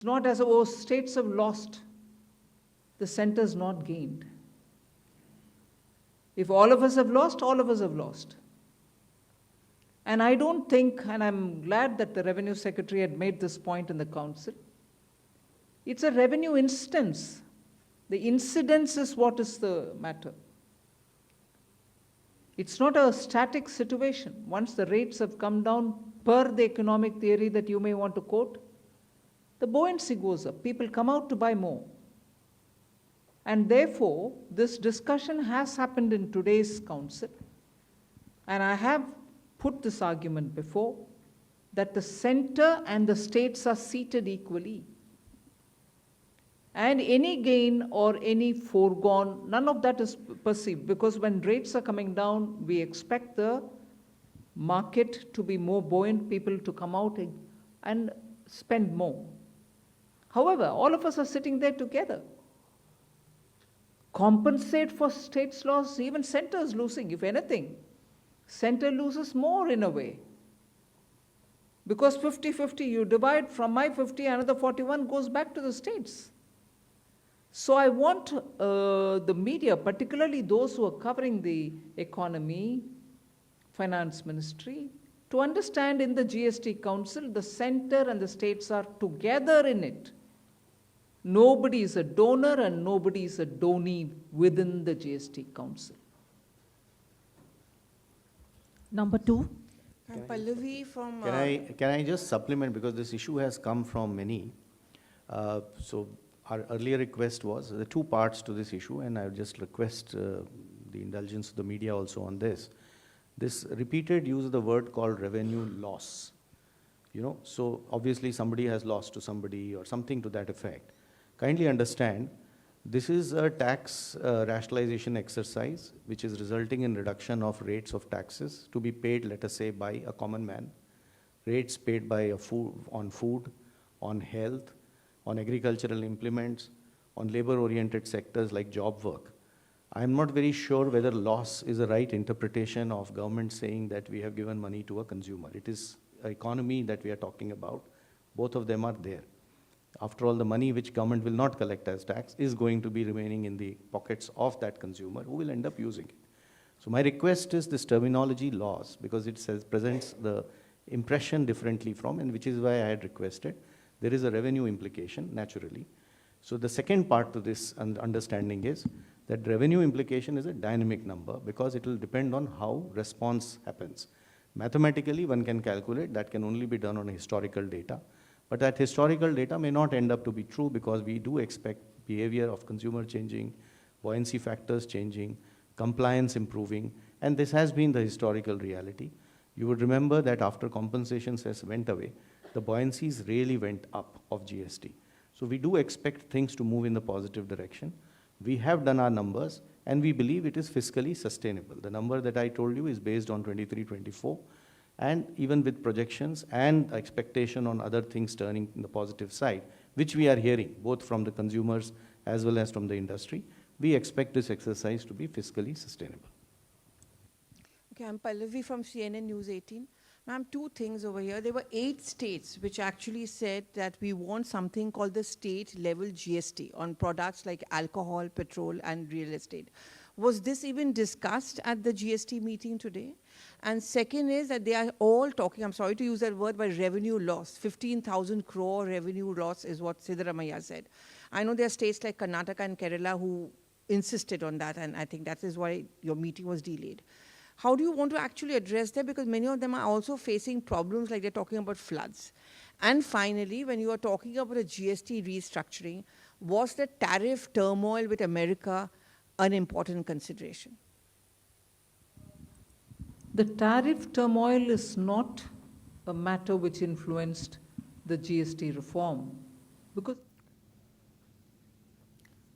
It's not as though states have lost, the centre's not gained. If all of us have lost, all of us have lost. And I don't think, and I'm glad that the Revenue Secretary had made this point in the Council, it's a revenue instance. The incidence is what is the matter. It's not a static situation. Once the rates have come down per the economic theory that you may want to quote, the buoyancy goes up. People come out to buy more. And therefore, this discussion has happened in today's Council. And I have put this argument before, that the center and the states are seated equally. And any gain or any foregone, none of that is perceived, because when rates are coming down, we expect the market to be more buoyant, people to come out and spend more. However, all of us are sitting there together. Compensate for states' loss, even center is losing, if anything. Center loses more in a way. Because 50-50, you divide from my 50, another 41 goes back to the states. So I want the media, particularly those who are covering the economy, finance ministry, to understand in the GST Council, the center and the states are together in it. Nobody is a donor and nobody is a donee within the GST Council. Number 2. Pallavi from... Can I just supplement, because this issue has come from many. So our earlier request was, there are two parts to this issue, and I would just request the indulgence of the media also on this. This repeated use of the word called revenue loss. You know, so obviously somebody has lost to somebody or something to that effect. Kindly understand, this is a tax rationalization exercise which is resulting in reduction of rates of taxes to be paid, let us say, by a common man. Rates paid by on food, on health, on agricultural implements, on labor-oriented sectors like job work. I'm not very sure whether loss is the right interpretation of government saying that we have given money to a consumer. It is an economy that we are talking about. Both of them are there. After all, the money which government will not collect as tax is going to be remaining in the pockets of that consumer who will end up using it. So my request is this terminology loss, because it presents the impression differently from, and which is why I had requested. There is a revenue implication, naturally. So the second part to this understanding is that revenue implication is a dynamic number, because it will depend on how response happens. Mathematically, one can calculate, that can only be done on historical data. But that historical data may not end up to be true, because we do expect behavior of consumer changing, buoyancy factors changing, compliance improving, and this has been the historical reality. You would remember that after compensation cess went away, the buoyancies really went up of GST. So we do expect things to move in the positive direction. We have done our numbers, and we believe it is fiscally sustainable. The number that I told you is based on 23-24. And even with projections and expectation on other things turning in the positive side, which we are hearing both from the consumers as well as from the industry, we expect this exercise to be fiscally sustainable. Okay, I'm Pallavi from CNN News 18. Ma'am, two things over here. There were 8 states which actually said that we want something called the state level GST on products like alcohol, petrol, and real estate. Was this even discussed at the GST meeting today? And second is that they are all talking, I'm sorry to use that word, but revenue loss. 15,000 crore revenue loss is what Siddaramaiah said. I know there are states like Karnataka and Kerala who insisted on that, and I think that is why your meeting was delayed. How do you want to actually address that? Because many of them are also facing problems, like they're talking about floods. And finally, when you are talking about a GST restructuring, was the tariff turmoil with America an important consideration? The tariff turmoil is not a matter which influenced the GST reform, because